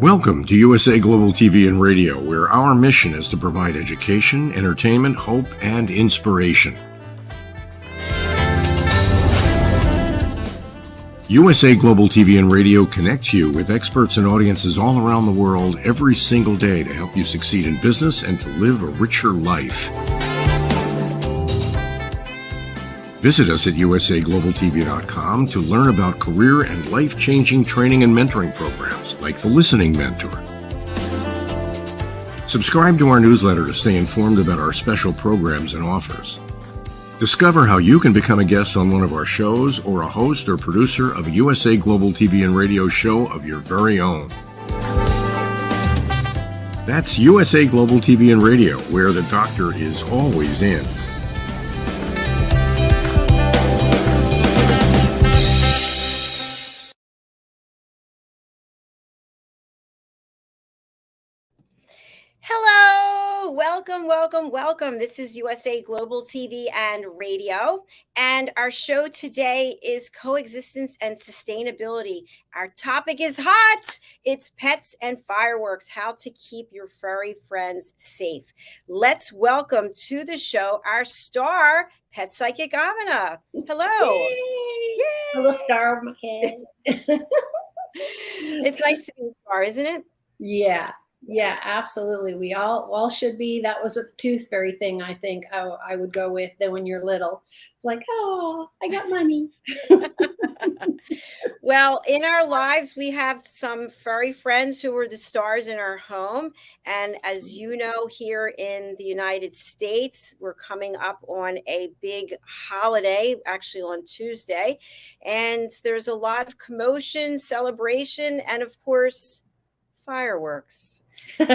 Welcome to USA Global TV and Radio, where our mission is to provide education, entertainment, hope, and inspiration. USA Global TV and Radio connects you with experts and audiences all around the world every single day to help you succeed in business and to live a richer life. Visit us at usaglobaltv.com to learn about career and life-changing training and mentoring programs like the Listening Mentor. Subscribe to our newsletter to stay informed about our special programs and offers. Discover how you can become a guest on one of our shows or a host or producer of a USA Global TV and Radio show of your very own. That's USA Global TV and Radio, where the doctor is always in. Hello, welcome. This is USA Global TV and Radio, and our show today is coexistence and sustainability. Our topic is hot. It's pets and fireworks, how to keep your furry friends safe. Let's welcome to the show our star, pet psychic AMINAH. Hello. Yay. Hello, star of my head. It's nice to be a star, isn't it? Yeah, absolutely. We all should be. That was a tooth fairy thing, I think I would go with. Then when you're little, it's like, oh, I got money. Well, in our lives, we have some furry friends who are the stars in our home. And as you know, here in the United States, we're coming up on a big holiday, actually on Tuesday. And there's a lot of commotion, celebration, and of course, fireworks. So,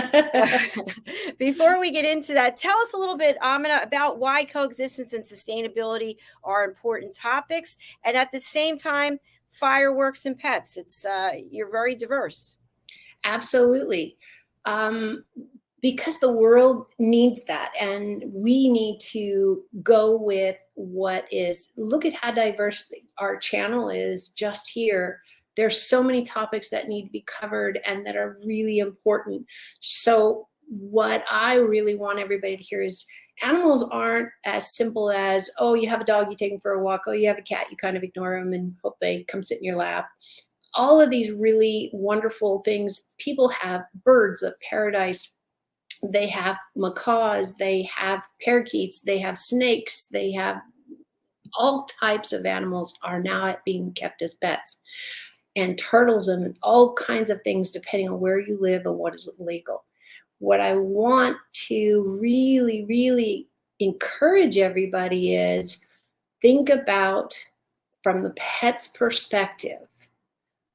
before we get into that, tell us a little bit, AMINAH, about why coexistence and sustainability are important topics, and at the same time, fireworks and pets. It's you're very diverse. Absolutely, because the world needs that, and we need to go with what is. Look at how diverse our channel is just here. There's so many topics that need to be covered and that are really important. So what I really want everybody to hear is animals aren't as simple as, oh, you have a dog, you take them for a walk. Oh, you have a cat, you kind of ignore them and hope they come sit in your lap. All of these really wonderful things. People have birds of paradise. They have macaws, they have parakeets, they have snakes, they have all types of animals are now being kept as pets. And turtles and all kinds of things depending on where you live and what is legal. What I want to really, really encourage everybody is think about from the pet's perspective.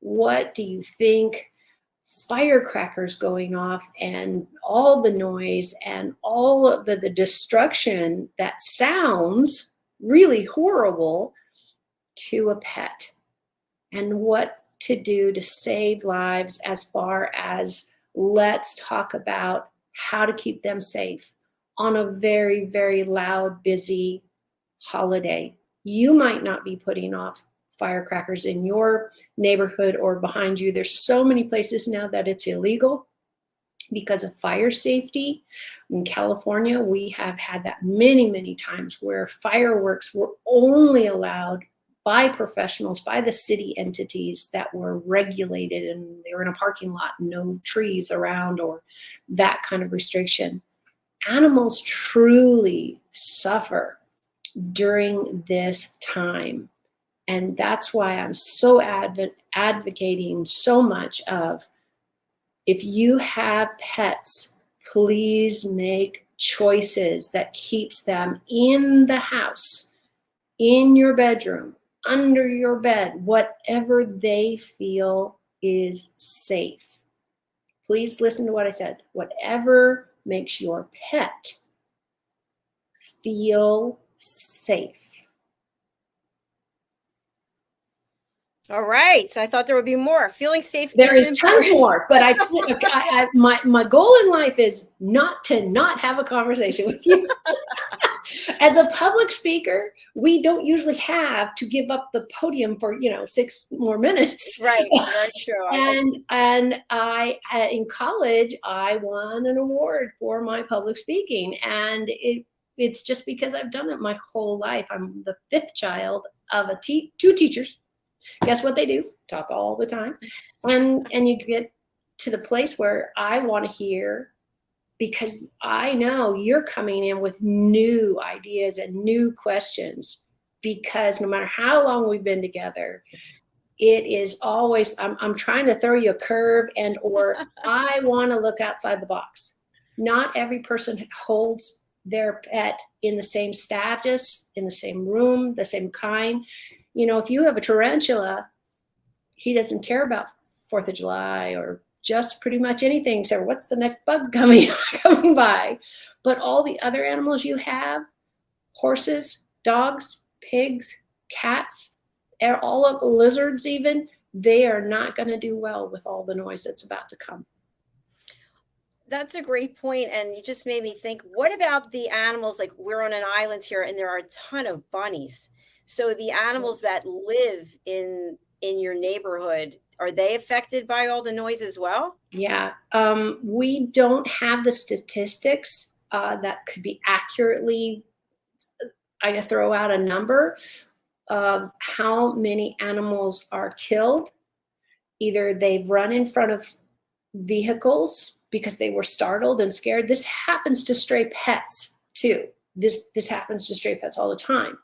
What do you think firecrackers going off and all the noise and all of the destruction that sounds really horrible to a pet? And what to do to save lives as far as let's talk about how to keep them safe on a very, very loud, busy holiday. You might not be putting off firecrackers in your neighborhood or behind you. There's so many places now that it's illegal because of fire safety. In California, we have had that many, many times where fireworks were only allowed by professionals, by the city entities that were regulated, and they were in a parking lot, no trees around or that kind of restriction. Animals truly suffer during this time. And that's why I'm so advocating so much of, if you have pets, please make choices that keeps them in the house, in your bedroom, under your bed, whatever they feel is safe. Please listen to what I said. Whatever makes your pet feel safe. All right. So I thought there would be more. Feeling safe. There is tons more, but my goal in life is not to not have a conversation with you. As a public speaker, we don't usually have to give up the podium for 6 more minutes. Right, very true. And I in college I won an award for my public speaking, and it's just because I've done it my whole life. I'm the 5th child of two teachers. Guess what they do? Talk all the time, and you get to the place where I want to hear, because I know you're coming in with new ideas and new questions, because no matter how long we've been together, it is always, I'm trying to throw you a curve, or I want to look outside the box. Not every person holds their pet in the same status, in the same room, the same kind. If you have a tarantula, he doesn't care about 4th of July or just pretty much anything. So what's the next bug coming by? But all the other animals you have, horses, dogs, pigs, cats, all of the lizards even, they are not going to do well with all the noise that's about to come. That's a great point. And you just made me think, what about the animals? Like, we're on an island here and there are a ton of bunnies. So the animals that live in your neighborhood, are they affected by all the noise as well? Yeah, we don't have the statistics that could be accurately, I throw out a number of how many animals are killed. Either they've run in front of vehicles because they were startled and scared. This happens to stray pets too. This happens to stray pets all the time,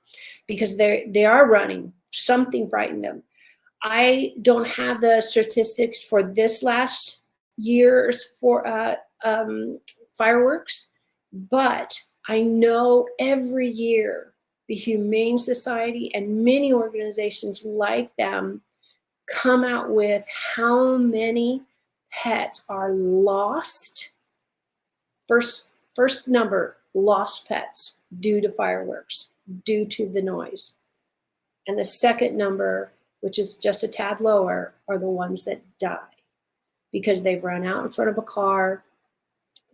because they are running. Something frightened them. I don't have the statistics for this last year's for fireworks, but I know every year the Humane Society and many organizations like them come out with how many pets are lost. First number, lost pets due to fireworks, due to the noise. And the second number, which is just a tad lower, are the ones that die because they've run out in front of a car,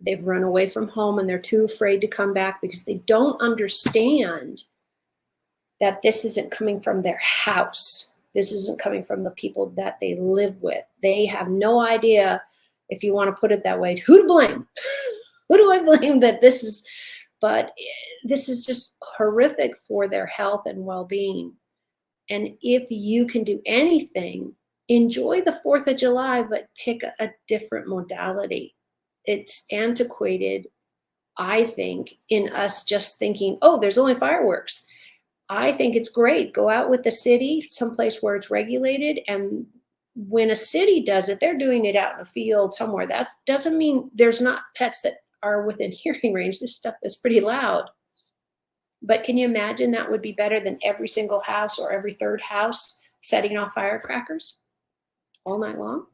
they've run away from home, and they're too afraid to come back because they don't understand that this isn't coming from their house. This isn't coming from the people that they live with. They have no idea, if you want to put it that way, who to blame. Who do I blame that this is, but this is just horrific for their health and well-being. And if you can do anything, enjoy the 4th of July, but pick a different modality. It's antiquated, I think, in us just thinking, oh, there's only fireworks. I think it's great. Go out with the city, someplace where it's regulated. And when a city does it, they're doing it out in a field somewhere. That doesn't mean there's not pets that are within hearing range. This stuff is pretty loud. But can you imagine that would be better than every single house or every third house setting off firecrackers all night long?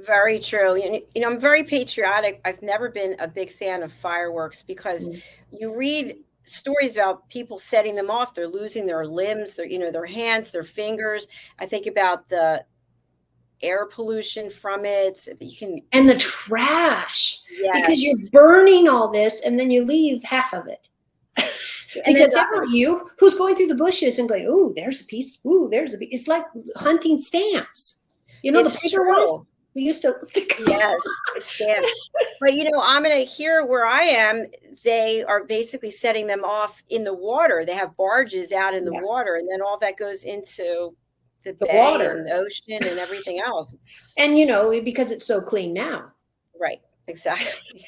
Very true. I'm very patriotic. I've never been a big fan of fireworks because you read stories about people setting them off. They're losing their limbs, their hands, their fingers. I think about the air pollution from it. And the trash. Yes. Because you're burning all this and then you leave half of it. Because I'm you who's going through the bushes and going, ooh, there's a piece. Ooh, there's a piece. It's like hunting stamps. The paper ones we used to stick. Yes, stamps. But I'm gonna here where I am, they are basically setting them off in the water. They have barges out in the water, and then all that goes into the bay water and the ocean and everything else. And because it's so clean now. Right. Exactly.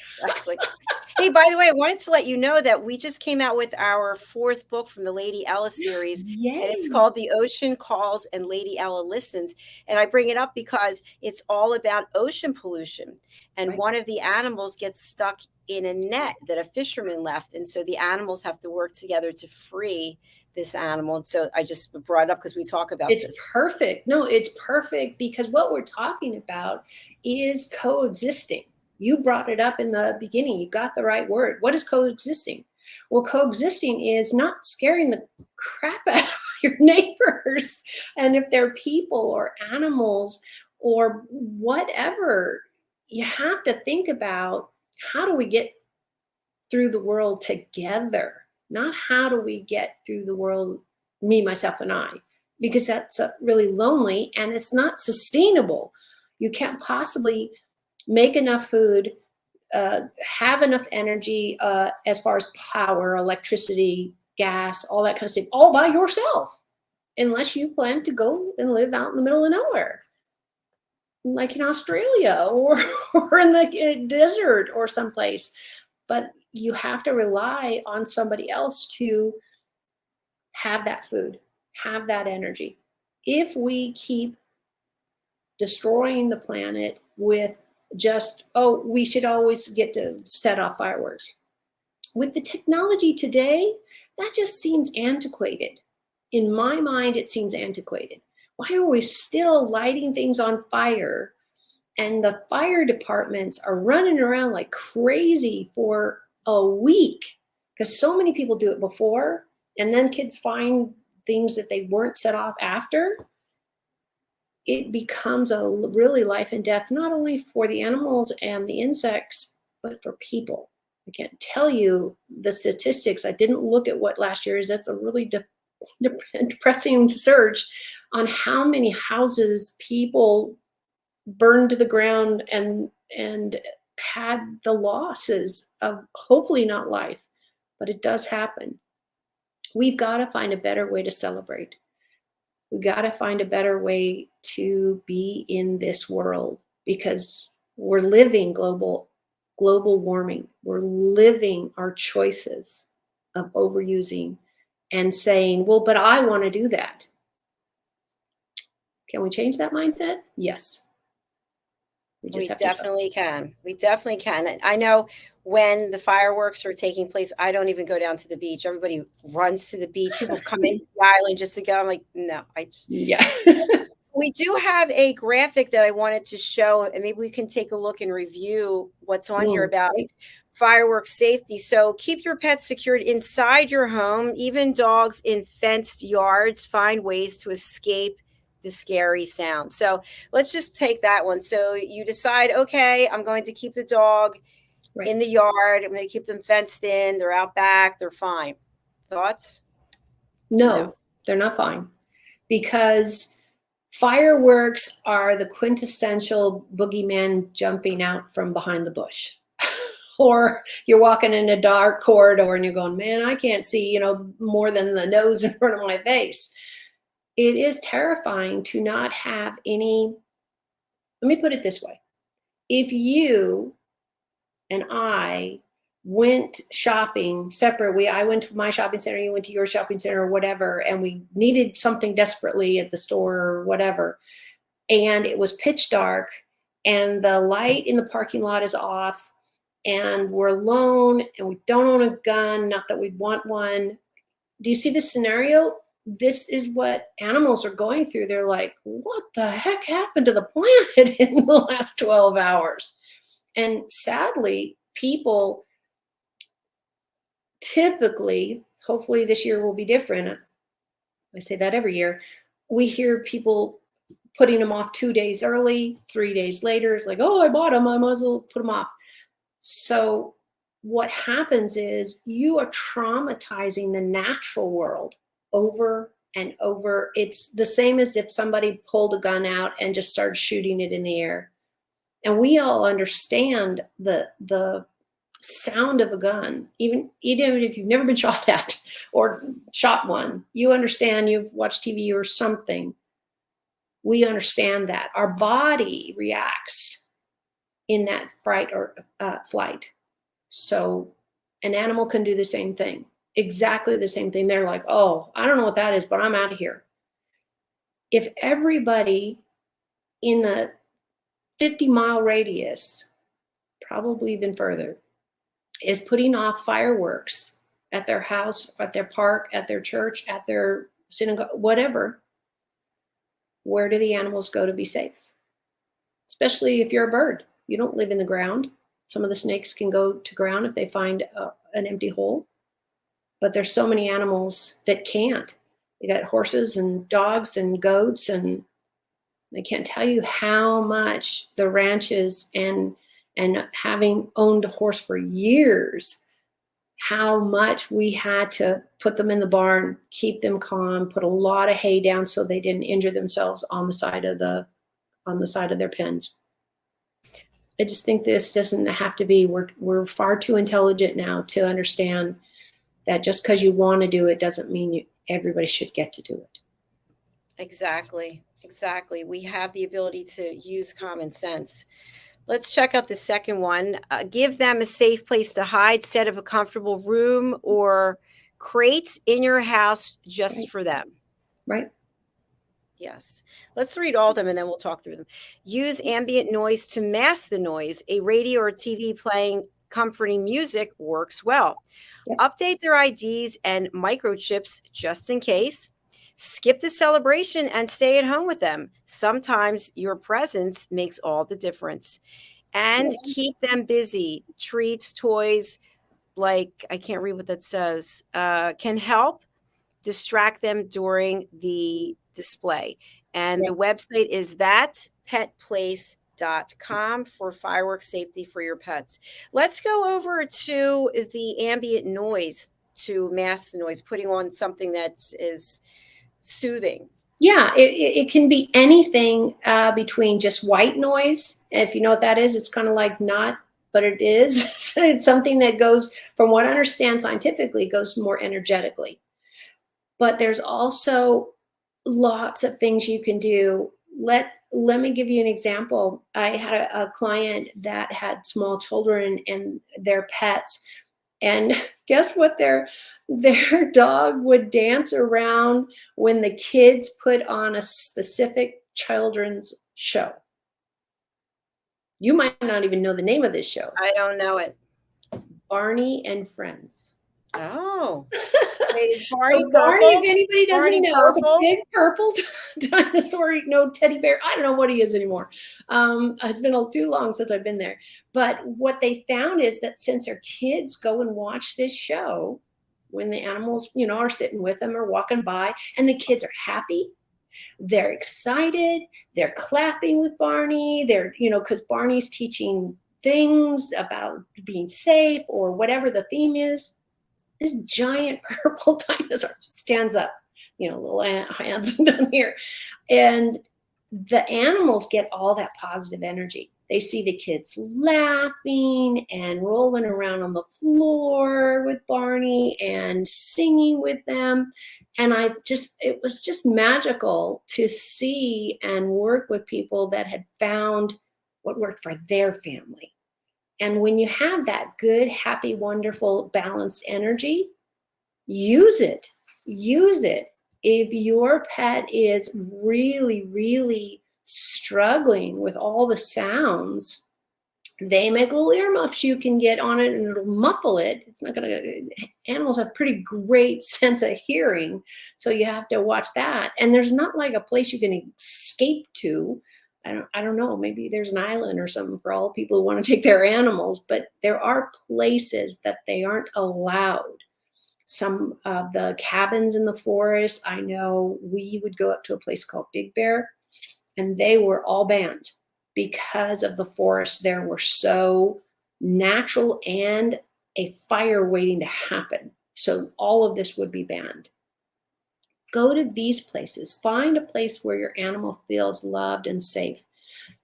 Hey, by the way, I wanted to let you know that we just came out with our 4th book from the Lady Ella series. Yay. And it's called The Ocean Calls and Lady Ella Listens. And I bring it up because it's all about ocean pollution. And one of the animals gets stuck in a net that a fisherman left. And so the animals have to work together to free this animal. And so I just brought it up because we talk about this. It's perfect. No, it's perfect because what we're talking about is coexisting. You brought it up in the beginning. You got the right word. What is coexisting? Well, coexisting is not scaring the crap out of your neighbors. And if they're people or animals or whatever, you have to think about, how do we get through the world together? not how do we get through the world, me, myself, and I, because that's really lonely and it's not sustainable. You can't possibly make enough food, have enough energy as far as power, electricity, gas, all that kind of stuff, all by yourself, unless you plan to go and live out in the middle of nowhere, like in Australia or in the desert or someplace. But you have to rely on somebody else to have that food, have that energy. If we keep destroying the planet with just, oh, we should always get to set off fireworks. With the technology today, that just seems antiquated. In my mind, it seems antiquated. Why are we still lighting things on fire? And the fire departments are running around like crazy for a week because so many people do it before, and then kids find things that they weren't set off after. It becomes a really life and death, not only for the animals and the insects, but for people. I can't tell you the statistics. I didn't look at what last year is. That's a really depressing search on how many houses people burned to the ground and had the losses of, hopefully not life, but it does happen. We've got to find a better way to celebrate. We got to find a better way to be in this world, because we're living global warming. We're living our choices of overusing and saying, well, but I want to do that. Can we change that mindset? Yes. We definitely can. We definitely can. And I know when the fireworks are taking place, I don't even go down to the beach. Everybody runs to the beach. People come in the island just to go. I'm like, no, yeah. We do have a graphic that I wanted to show, and maybe we can take a look and review what's on here about fireworks safety. So keep your pets secured inside your home. Even dogs in fenced yards find ways to escape the scary sound. So let's just take that one. So you decide, okay, I'm going to keep the dog in the yard. I'm going to keep them fenced in. They're out back. They're fine. Thoughts? No, they're not fine, because fireworks are the quintessential boogeyman jumping out from behind the bush. Or you're walking in a dark corridor and you're going, man, I can't see, more than the nose in front of my face. It is terrifying to not have any. Let me put it this way. If you and I went shopping separately, I went to my shopping center, you went to your shopping center or whatever, and we needed something desperately at the store or whatever, and it was pitch dark and the light in the parking lot is off and we're alone and we don't own a gun, not that we'd want one. Do you see this scenario? This is what animals are going through. They're like, what the heck happened to the planet in the last 12 hours? And sadly, people typically, hopefully this year will be different. I say that every year. We hear people putting them off 2 days early, 3 days later. It's like, oh, I bought them, I might as well put them off. So what happens is you are traumatizing the natural world over and over. It's the same as if somebody pulled a gun out and just started shooting it in the air. And we all understand the sound of a gun, even if you've never been shot at or shot one, you understand, you've watched TV or something. We understand that our body reacts in that fright or flight. So an animal can do the same thing, exactly the same thing. They're like, oh, I don't know what that is, but I'm out of here. If everybody in the 50-mile radius, probably even further, is putting off fireworks at their house, at their park, at their church, at their synagogue, whatever, where do the animals go to be safe? Especially if you're a bird. You don't live in the ground. Some of the snakes can go to ground if they find an empty hole. But there's so many animals that can't. They got horses and dogs and goats, and I can't tell you how much the ranches and having owned a horse for years, how much we had to put them in the barn, keep them calm, put a lot of hay down so they didn't injure themselves on the side of their pens. I just think this doesn't have to be. We're far too intelligent now to understand that just because you want to do it doesn't mean everybody should get to do it. Exactly. We have the ability to use common sense. Let's check out the second one. Give them a safe place to hide. Set up a comfortable room or crates in your house just for them. Right. Yes. Let's read all of them and then we'll talk through them. Use ambient noise to mask the noise. A radio or TV playing comforting music works well. Yep. Update their IDs and microchips just in case. Skip the celebration and stay at home with them. Sometimes your presence makes all the difference. And keep them busy. Treats, toys, like I can't read what that says, can help distract them during the display. And the website is thatpetplace.com for fireworks safety for your pets. Let's go over to the ambient noise to mask the noise, putting on something that is soothing. Yeah, it can be anything between just white noise. If you know what that is, it's kind of like not, but it is. So it's something that goes, from what I understand scientifically, goes more energetically. But there's also lots of things you can do. Let me give you an example. I had a client that had small children and their pets, and guess what? Their dog would dance around when the kids put on a specific children's show. You might not even know the name of this show. I don't know it. Barney and Friends. Oh. Wait, is Barney purple? Barney, if anybody doesn't Barney know, it's a purple? big purple dinosaur, no teddy bear. I don't know what he is anymore. It's been too long since I've been there. But what they found is that since their kids go and watch this show, when the animals, are sitting with them or walking by, and the kids are happy, they're excited, they're clapping with Barney, they're, because Barney's teaching things about being safe or whatever the theme is. This giant purple dinosaur stands up, little hands down here. And the animals get all that positive energy. They see the kids laughing and rolling around on the floor with Barney and singing with them. And it was just magical to see and work with people that had found what worked for their family. And when you have that good, happy, wonderful, balanced energy, use it. Use it. If your pet is really, really struggling with all the sounds, they make little earmuffs you can get on it and it'll muffle it. It's not going to, animals have pretty great sense of hearing. So you have to watch that. And there's not like a place you can escape to. I don't know, maybe there's an island or something for all people who want to take their animals, but there are places that they aren't allowed. Some of the cabins in the forest, I know we would go up to a place called Big Bear, and they were all banned because of the forests there were so natural and a fire waiting to happen. So all of this would be banned. Go to these places. Find a place where your animal feels loved and safe.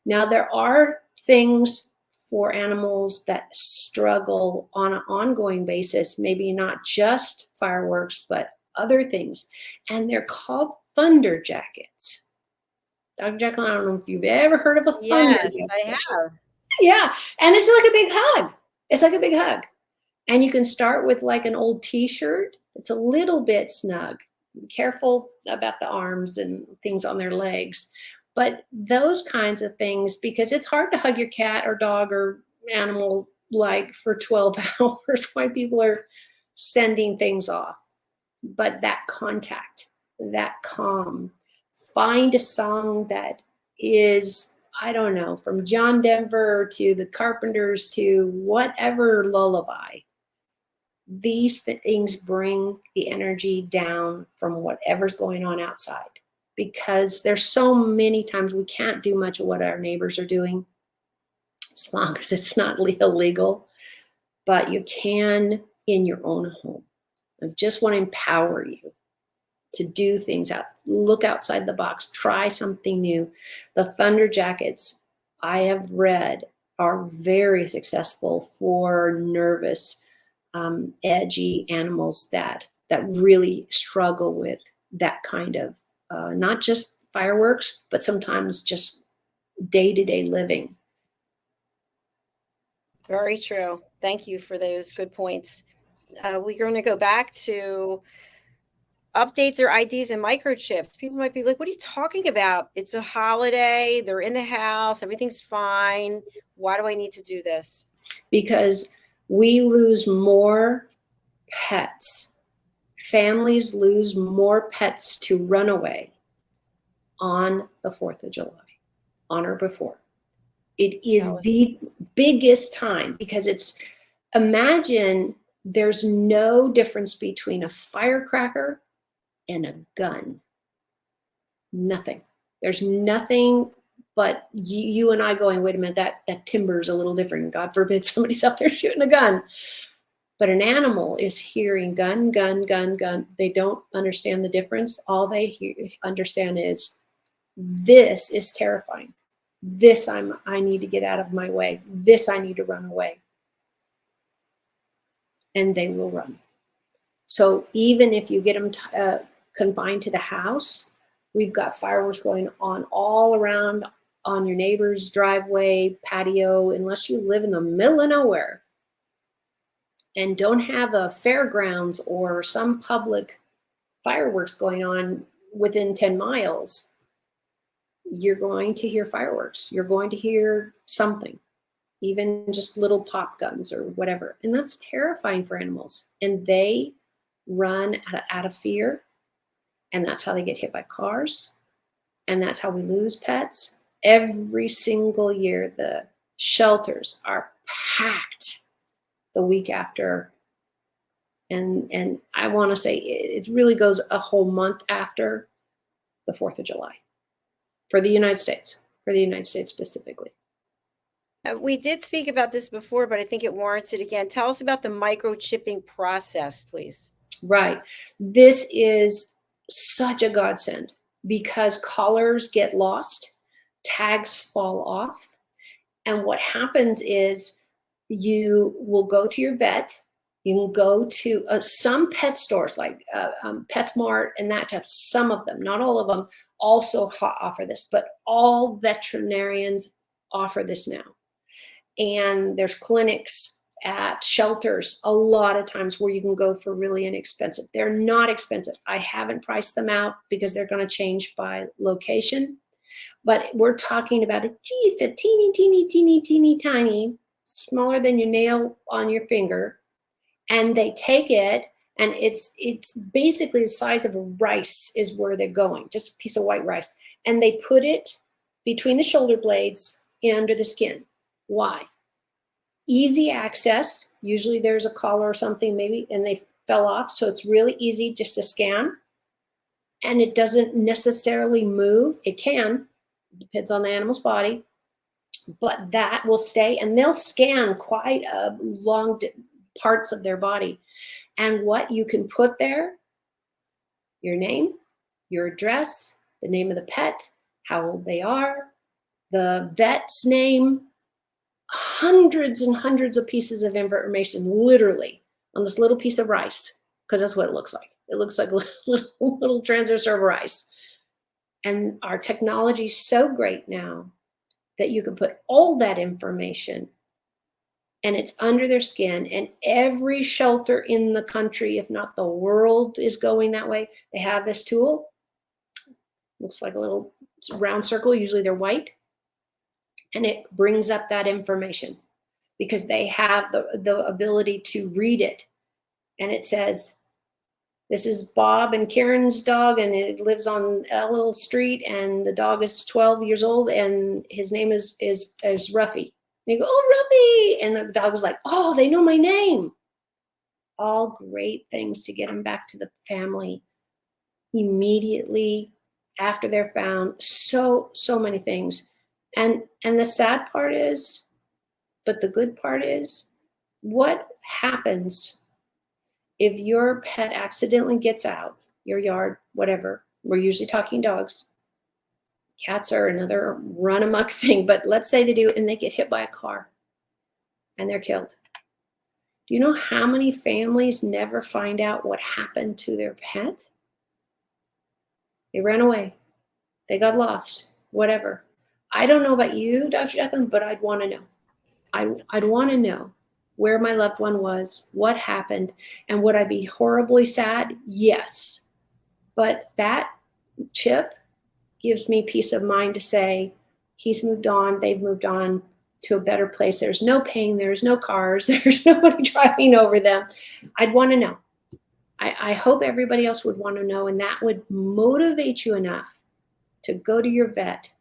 Now, there are things for animals that struggle on an ongoing basis, maybe not just fireworks, but other things. And they're called thunder jackets. Dr. Jacalyn, I don't know if you've ever heard of a thunder jacket. Yes, I have. Yeah, and it's like a big hug. It's like a big hug. And you can start with like an old t-shirt. It's a little bit snug. Be careful about the arms and things on their legs. But those kinds of things, because it's hard to hug your cat or dog or animal like for 12 hours while people are sending things off. But that contact, that calm, find a song that is, I don't know, from John Denver to the Carpenters to whatever lullaby. These things bring the energy down from whatever's going on outside, because there's so many times we can't do much of what our neighbors are doing as long as it's not illegal, but you can in your own home. I just want to empower you to do things out, look outside the box, try something new. The Thunder Jackets, I have read, are very successful for nervous, edgy animals that really struggle with that kind of, not just fireworks, but sometimes just day-to-day living. Very true. Thank you for those good points. We're going to go back to update their IDs and microchips. People might be like, what are you talking about? It's a holiday. They're in the house. Everything's fine. Why do I need to do this? Because we lose more pets. Families lose more pets to runaway on the 4th of July, on or before. It is the biggest time because it's, imagine there's no difference between a firecracker and a gun. Nothing. There's nothing but you and I going, wait a minute, that timber's a little different. God forbid somebody's out there shooting a gun. But an animal is hearing gun, gun, gun, gun. They don't understand the difference. All they understand is, this is terrifying. This I need to get out of my way. This I need to run away. And they will run. So even if you get them confined to the house, we've got fireworks going on all around on your neighbor's driveway, patio, unless you live in the middle of nowhere and don't have a fairgrounds or some public fireworks going on within 10 miles, you're going to hear fireworks. You're going to hear something, even just little pop guns or whatever. And that's terrifying for animals. And they run out of fear. And that's how they get hit by cars. And that's how we lose pets. Every single year, the shelters are packed the week after. And I want to say it really goes a whole month after the 4th of July for the United States specifically. We did speak about this before, but I think it warrants it again. Tell us about the microchipping process, please. Right. This is such a godsend because collars get lost, tags fall off. And what happens is you will go to your vet. You can go to some pet stores like PetSmart and that type. Some of them, not all of them, also offer this, but all veterinarians offer this now. And there's clinics at shelters a lot of times where you can go for really inexpensive. They're not expensive. I haven't priced them out because they're going to change by location. But we're talking about a teeny, teeny, teeny, teeny, tiny, smaller than your nail on your finger. And they take it, and it's basically the size of a rice is where they're going, just a piece of white rice. And they put it between the shoulder blades and under the skin. Why? Easy access. Usually there's a collar or something maybe, and they fell off. So it's really easy just to scan. And it doesn't necessarily move. It can. It depends on the animal's body. But that will stay, and they'll scan quite a long parts of their body. And what you can put there, your name, your address, the name of the pet, how old they are, the vet's name, hundreds and hundreds of pieces of information, literally, on this little piece of rice, because that's what it looks like. It looks like little transistor of rice. And our technology is so great now that you can put all that information and it's under their skin. And every shelter in the country, if not the world, is going that way. They have this tool. Looks like a little round circle. Usually they're white. And it brings up that information because they have the ability to read it. And it says, this is Bob and Karen's dog, and it lives on a little street, and the dog is 12 years old, and his name is Ruffy. And you go, oh, Ruffy. And the dog was like, oh, they know my name. All great things to get them back to the family immediately after they're found. So many things. And the sad part is, but the good part is, what happens If your pet accidentally gets out, your yard, whatever, we're usually talking dogs. Cats are another run amok thing, but let's say they do and they get hit by a car and they're killed. Do you know how many families never find out what happened to their pet? They ran away. They got lost, whatever. I don't know about you, Dr. Jacalyn, but I'd want to know. I'd want to know where my loved one was, what happened, and would I be horribly sad? Yes. But that chip gives me peace of mind to say he's moved on, they've moved on to a better place. There's no pain, there's no cars, there's nobody driving over them. I'd want to know. I hope everybody else would want to know, and that would motivate you enough to go to your vet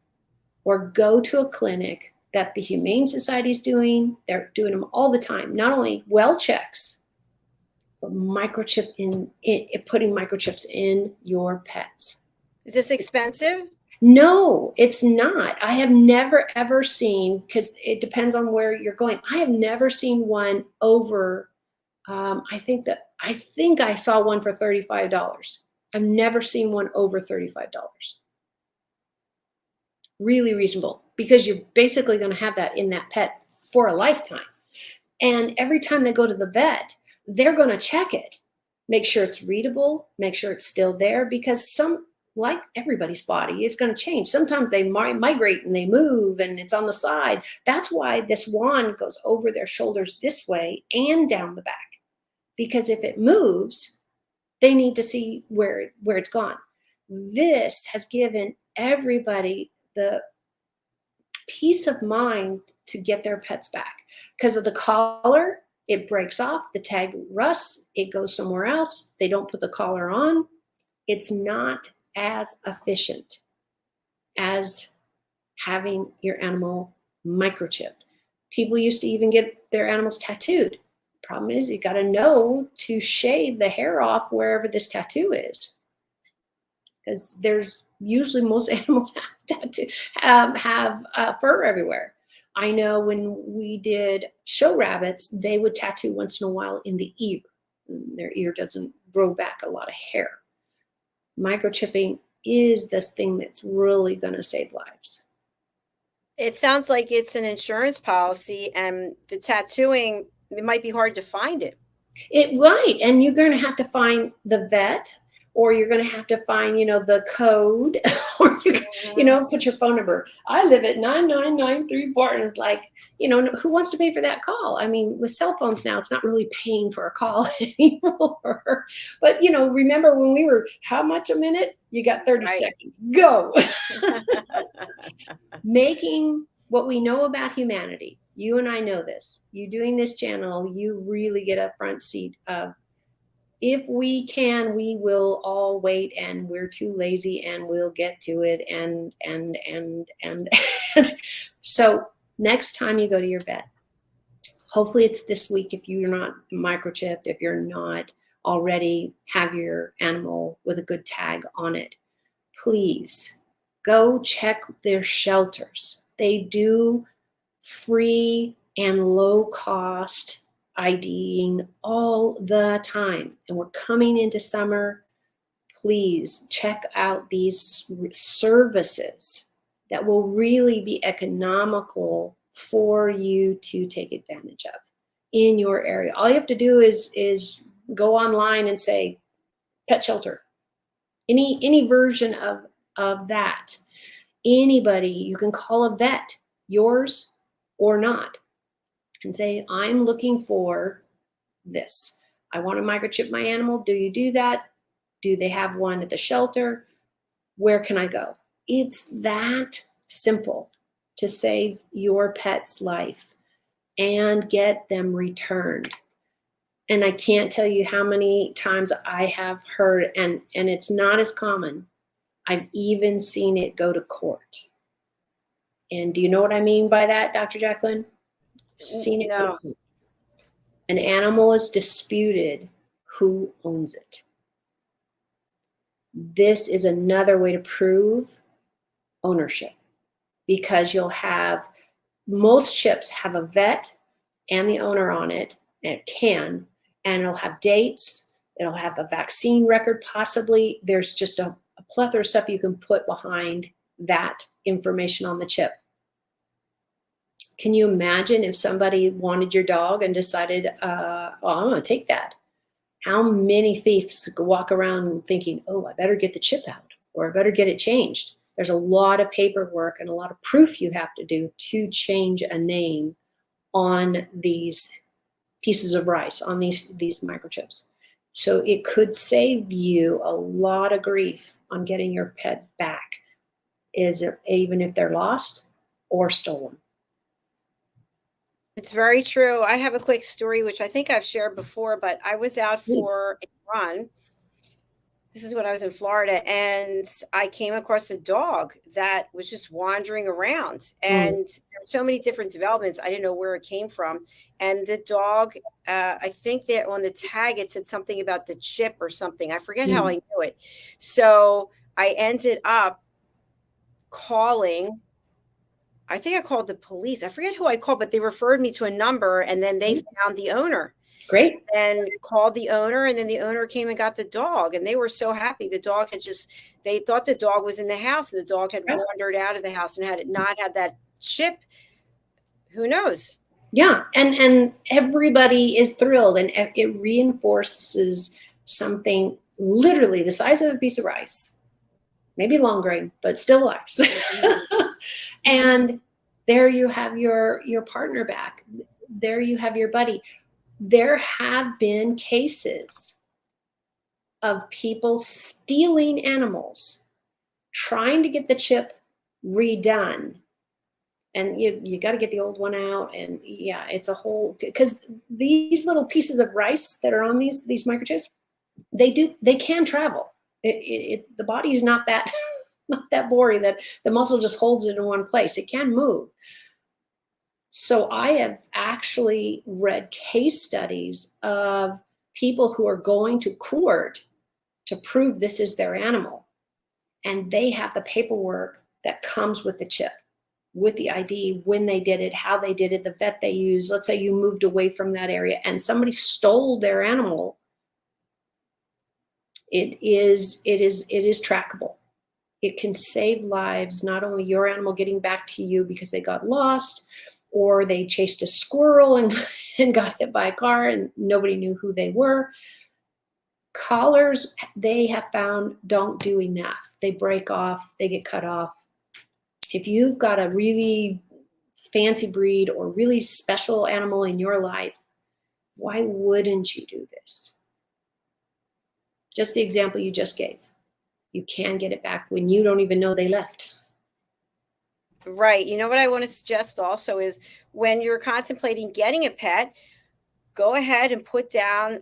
or go to a clinic that the Humane Society is doing. They're doing them all the time. Not only well checks, but putting microchips in your pets. Is this expensive? No, it's not. I have never, ever seen, because it depends on where you're going. I have never seen one over, I think I saw one for $35. I've never seen one over $35. Really reasonable, because you're basically going to have that in that pet for a lifetime. And every time they go to the vet, they're going to check it, make sure it's readable, make sure it's still there, because like everybody's body is going to change. Sometimes they migrate and they move and it's on the side. That's why this wand goes over their shoulders this way and down the back, because if it moves, they need to see where it's gone. This has given everybody the peace of mind to get their pets back. Because of the collar, it breaks off, the tag rusts, it goes somewhere else. They don't put the collar on. It's not as efficient as having your animal microchipped. People used to even get their animals tattooed. Problem is, you got to know to shave the hair off wherever this tattoo is, because there's usually most animals have fur everywhere. I know when we did show rabbits, they would tattoo once in a while in the ear. Their ear doesn't grow back a lot of hair. Microchipping is this thing that's really going to save lives. It sounds like it's an insurance policy, and the tattooing, it might be hard to find it. It right, and you're going to have to find the vet, or you're going to have to find, the code, or put your phone number. I live at 99934, and it's like, who wants to pay for that call? I mean, with cell phones now, it's not really paying for a call anymore. But remember when we were, how much a minute? You got 30 seconds. Go. Making what we know about humanity. You and I know this. You doing this channel, you really get a front seat of, if we can, we will all wait, and we're too lazy, and we'll get to it. And so next time you go to your vet, hopefully it's this week if you're not microchipped, if you're not already have your animal with a good tag on it, please go check their shelters. They do free and low cost IDing all the time, and we're coming into summer. Please check out these services that will really be economical for you to take advantage of in your area. All you have to do is go online and say pet shelter, any version of that. Anybody, you can call a vet, yours or not, and say, I'm looking for this. I want to microchip my animal. Do you do that? Do they have one at the shelter? Where can I go? It's that simple to save your pet's life and get them returned. And I can't tell you how many times I have heard, and it's not as common, I've even seen it go to court. And do you know what I mean by that, Dr. Jacalyn? Seen it. No. An animal is disputed, who owns it? This is another way to prove ownership, because you'll have, most chips have a vet and the owner on it, and it can, and it'll have dates. It'll have a vaccine record, possibly. There's just a plethora of stuff you can put behind that information on the chip. Can you imagine if somebody wanted your dog and decided, oh, I'm going to take that? How many thieves could walk around thinking, oh, I better get the chip out, or I better get it changed? There's a lot of paperwork and a lot of proof you have to do to change a name on these pieces of rice, on these microchips. So it could save you a lot of grief on getting your pet back, even if they're lost or stolen. It's very true. I have a quick story, which I think I've shared before, but I was out for a run. This is when I was in Florida, and I came across a dog that was just wandering around. And there were so many different developments. I didn't know where it came from. And the dog, I think that on the tag, it said something about the chip or something. I forget how I knew it. So I ended up calling. I think I called the police. I forget who I called, but they referred me to a number, and then they found the owner. Great. And called the owner, and then the owner came and got the dog, and they were so happy. The dog had they thought the dog was in the house, and the dog had wandered out of the house, and had it not had that chip, who knows? Yeah. And everybody is thrilled, and it reinforces something literally the size of a piece of rice, maybe long grain, but still rice. And there you have your partner back. There you have your buddy. There have been cases of people stealing animals, trying to get the chip redone. And you got to get the old one out. And yeah, it's a whole, because these little pieces of rice that are on these microchips, they can travel. The body is not that boring that the muscle just holds it in one place. It can move. So I have actually read case studies of people who are going to court to prove this is their animal. And they have the paperwork that comes with the chip, with the ID, when they did it, how they did it, the vet they used. Let's say you moved away from that area and somebody stole their animal. It is trackable. It can save lives, not only your animal getting back to you because they got lost, or they chased a squirrel and got hit by a car and nobody knew who they were. Collars, they have found, don't do enough. They break off, they get cut off. If you've got a really fancy breed or really special animal in your life, why wouldn't you do this? Just the example you just gave. You can get it back when you don't even know they left. Right. You know what I want to suggest also is when you're contemplating getting a pet, go ahead and put down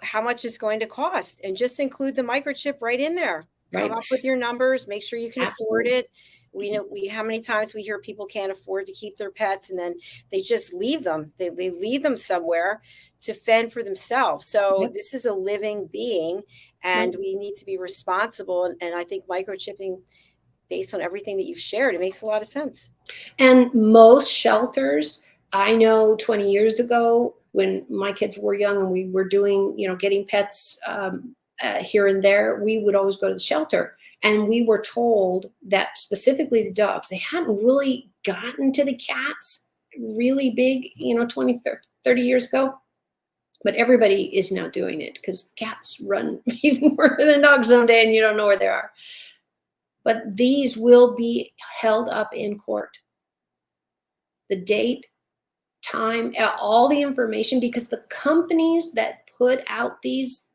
how much it's going to cost and just include the microchip right in there. Come up with your numbers, make sure you can afford it. We know how many times we hear people can't afford to keep their pets and then they just leave them. They leave them somewhere to fend for themselves. So this is a living being, and we need to be responsible. And I think microchipping, based on everything that you've shared, it makes a lot of sense. And most shelters, I know 20 years ago when my kids were young and we were doing, getting pets here and there, we would always go to the shelter. And we were told that specifically the dogs, they hadn't really gotten to the cats really big, 20, 30 years ago. But everybody is now doing it because cats run even further than dogs someday and you don't know where they are. But these will be held up in court. The date, time, all the information, because the companies that put out these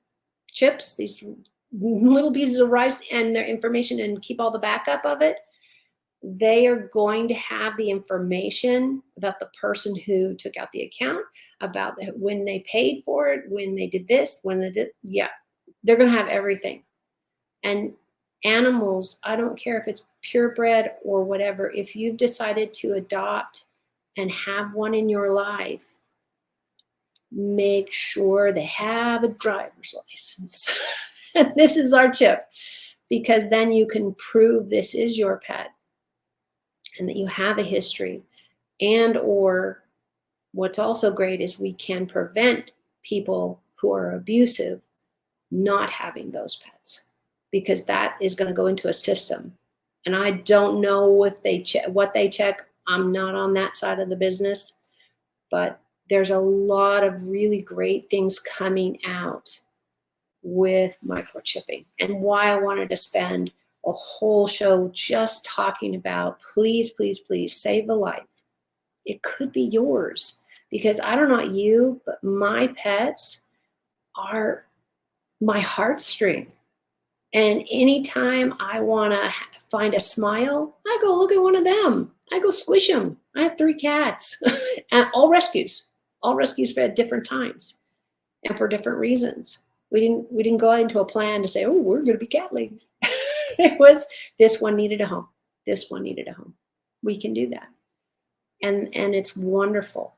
chips, these little pieces of rice and their information and keep all the backup of it, they are going to have the information about the person who took out the account, about when they paid for it, when they did this, when they did, they're going to have everything. And animals, I don't care if it's purebred or whatever, if you've decided to adopt and have one in your life, make sure they have a driver's license. This is our chip, because then you can prove this is your pet and that you have a history. And or what's also great is we can prevent people who are abusive not having those pets, because that is going to go into a system. And I don't know if they what they check. I'm not on that side of the business, but there's a lot of really great things coming out with microchipping, and why I wanted to spend a whole show just talking about, please, please, please save a life. It could be yours, because I don't know about you, but my pets are my heartstring. And anytime I want to find a smile, I go look at one of them. I go squish them. I have 3 cats, and all rescues for at different times and for different reasons. We didn't go into a plan to say, oh, we're going to be cat ladies. It was, this one needed a home. This one needed a home. We can do that. And it's wonderful.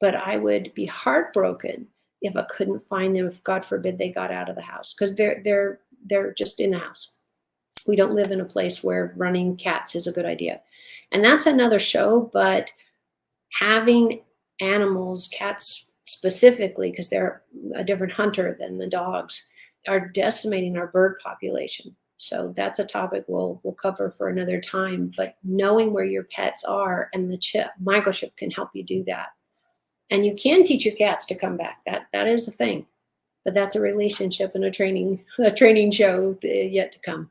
But I would be heartbroken if I couldn't find them, if God forbid they got out of the house, because they're just in the house. We don't live in a place where running cats is a good idea. And that's another show, but having animals, cats specifically, because they're a different hunter than the dogs, are decimating our bird population. So that's a topic we'll cover for another time. But knowing where your pets are, and the microchip can help you do that. And you can teach your cats to come back. That is the thing. But that's a relationship and a training show yet to come.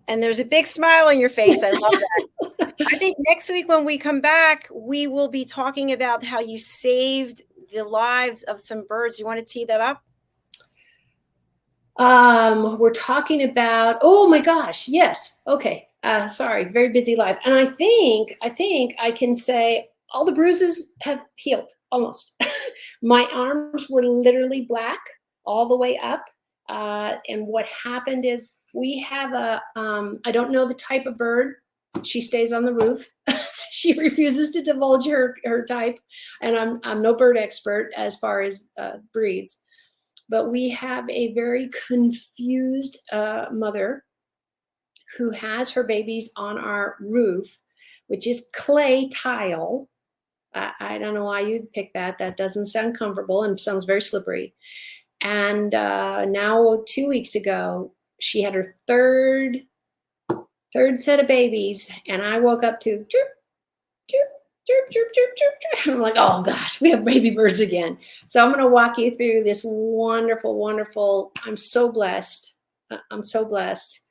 And there's a big smile on your face. I love that. I think next week when we come back, we will be talking about how you saved the lives of some birds. You want to tee that up? We're talking about, oh my gosh, yes. Okay. Sorry, very busy life. And I think I can say all the bruises have healed almost. My arms were literally black all the way up. And what happened is, we have I don't know the type of bird. She stays on the roof. She refuses to divulge her type. And I'm no bird expert as far as breeds. But we have a very confused mother who has her babies on our roof, which is clay tile. I don't know why you'd pick that. That doesn't sound comfortable and sounds very slippery. And now 2 weeks ago, she had her third set of babies, and I woke up to chirp, chirp, chirp, chirp, chirp, chirp, chirp. I'm like, oh gosh, we have baby birds again. So I'm going to walk you through this wonderful, wonderful. I'm so blessed. I'm so blessed.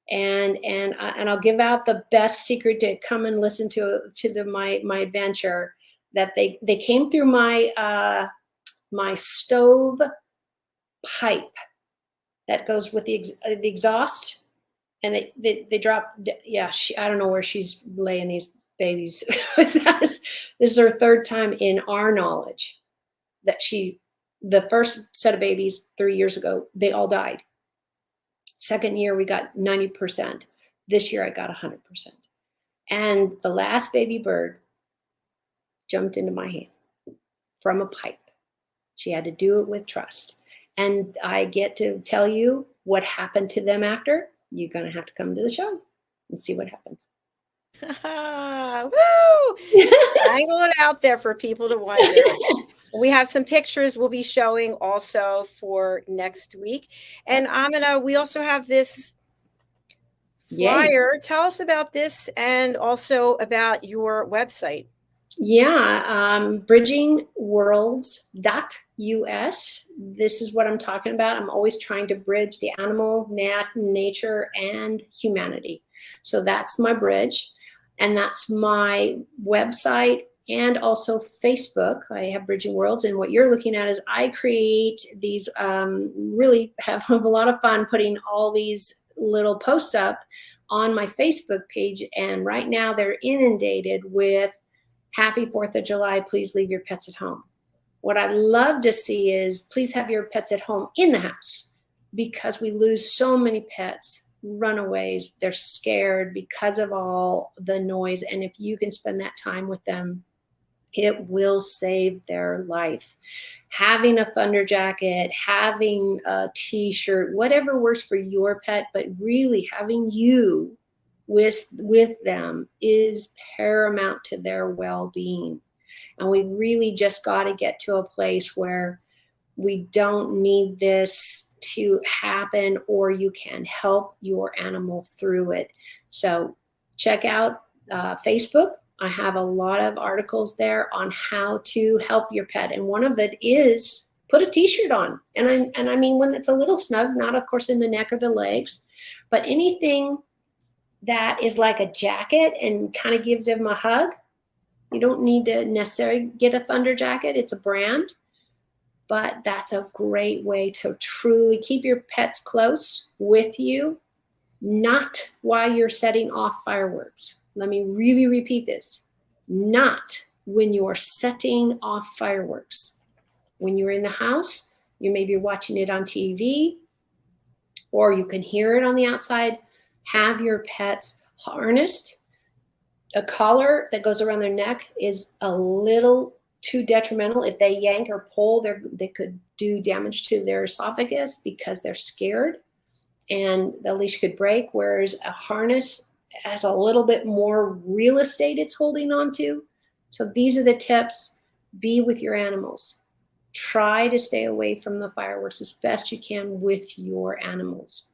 And I'll give out the best secret to come and listen to my adventure, that they came through my my stove pipe that goes with the exhaust, and they drop. Yeah, I don't know where she's laying these babies. This is her third time in our knowledge that the first set of babies 3 years ago, they all died. Second year, we got 90%. This year, I got 100%. And the last baby bird jumped into my hand from a pipe. She had to do it with trust. And I get to tell you what happened to them after. You're going to have to come to the show and see what happens. Woo! Angle it out there for people to wonder. We have some pictures we'll be showing also for next week. And AMINAH, we also have this flyer. Yay. Tell us about this, and also about your website. Yeah, bridgingworlds.us. This is what I'm talking about. I'm always trying to bridge the animal, nature, and humanity. So that's my bridge, and that's my website, and also Facebook. I have Bridging Worlds, and what you're looking at is I create these, really have a lot of fun putting all these little posts up on my Facebook page, and right now they're inundated with Happy 4th of July, please leave your pets at home. What I love to see is, please have your pets at home in the house, because we lose so many pets, runaways. They're scared because of all the noise. And if you can spend that time with them, it will save their life. Having a thunder jacket, having a t-shirt, whatever works for your pet, but really having you with them is paramount to their well-being. And we really just got to get to a place where We don't need this to happen, or you can help your animal through it. So check out Facebook. I have a lot of articles there on how to help your pet. And one of it is put a t-shirt on. And I mean, when it's a little snug, not of course in the neck or the legs, but anything that is like a jacket and kind of gives them a hug. You don't need to necessarily get a Thunder jacket. It's a brand, but that's a great way to truly keep your pets close with you, not while you're setting off fireworks. Let me really repeat this. Not when you're setting off fireworks. When you're in the house, you may be watching it on TV, or you can hear it on the outside. Have your pets harnessed. A collar that goes around their neck is a little too detrimental. If they yank or pull, they could do damage to their esophagus because they're scared, and the leash could break, whereas a harness has a little bit more real estate it's holding on to. So these are the tips. Be with your animals. Try to stay away from the fireworks as best you can with your animals.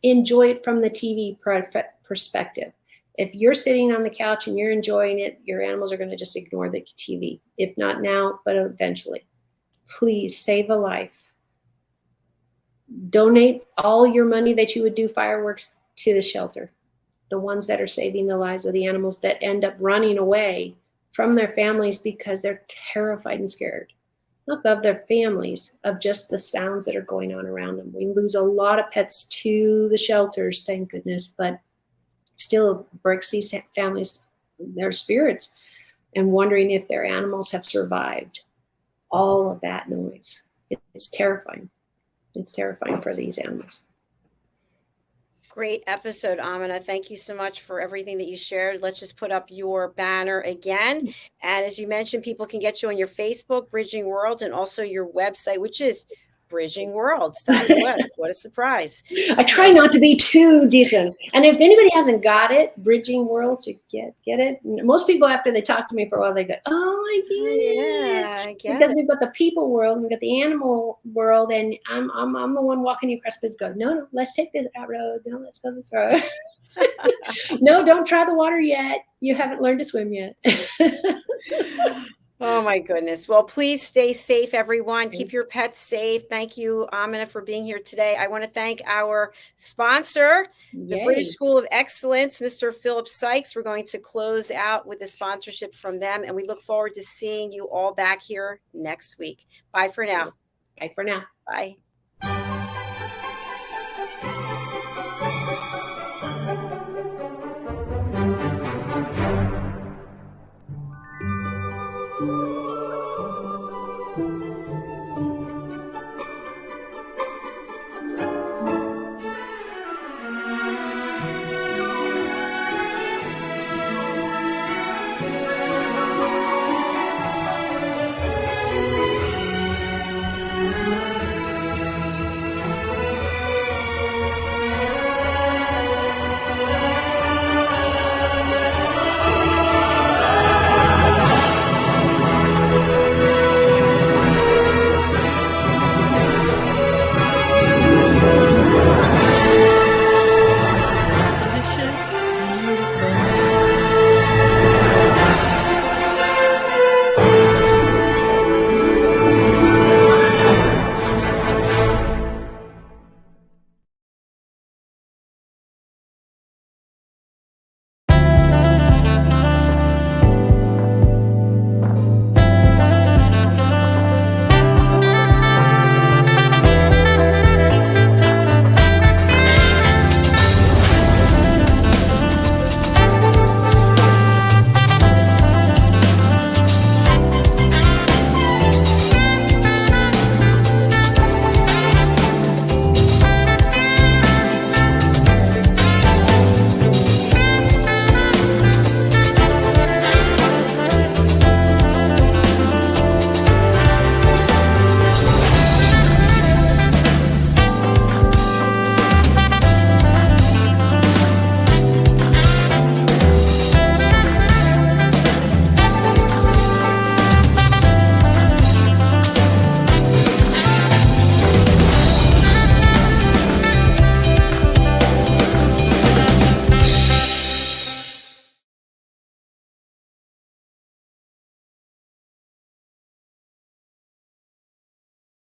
Enjoy it from the TV perspective. If you're sitting on the couch and you're enjoying it, your animals are going to just ignore the TV. If not now, but eventually. Please save a life. Donate all your money that you would do fireworks to the shelter. The ones that are saving the lives of the animals that end up running away from their families because they're terrified and scared. Not of their families, of just the sounds that are going on around them. We lose a lot of pets to the shelters, thank goodness, but still breaks these families, their spirits, and wondering if their animals have survived all of that noise. It's terrifying. It's terrifying for these animals. Great episode, AMINAH. Thank you so much for everything that you shared. Let's just put up your banner again. And as you mentioned, people can get you on your Facebook, Bridging Worlds, and also your website, which is bridgingworlds.us. What a surprise. I try not to be too decent. And if anybody hasn't got it, Bridging Worlds, you get it. Most people, after they talk to me for a while, they go, oh, I get it. Yeah, I get because it. we've got the people world, we've got the animal world, and I'm the one walking you across the go, no, let's take this road. No, let's go this road. No, don't try the water yet. You haven't learned to swim yet. Oh my goodness. Well, please stay safe, everyone. Keep your pets safe. Thank you, AMINAH, for being here today. I want to thank our sponsor, the British School of Excellence, Mr. Philip Sykes. We're going to close out with a sponsorship from them, and we look forward to seeing you all back here next week. Bye for now. Bye for now. Bye.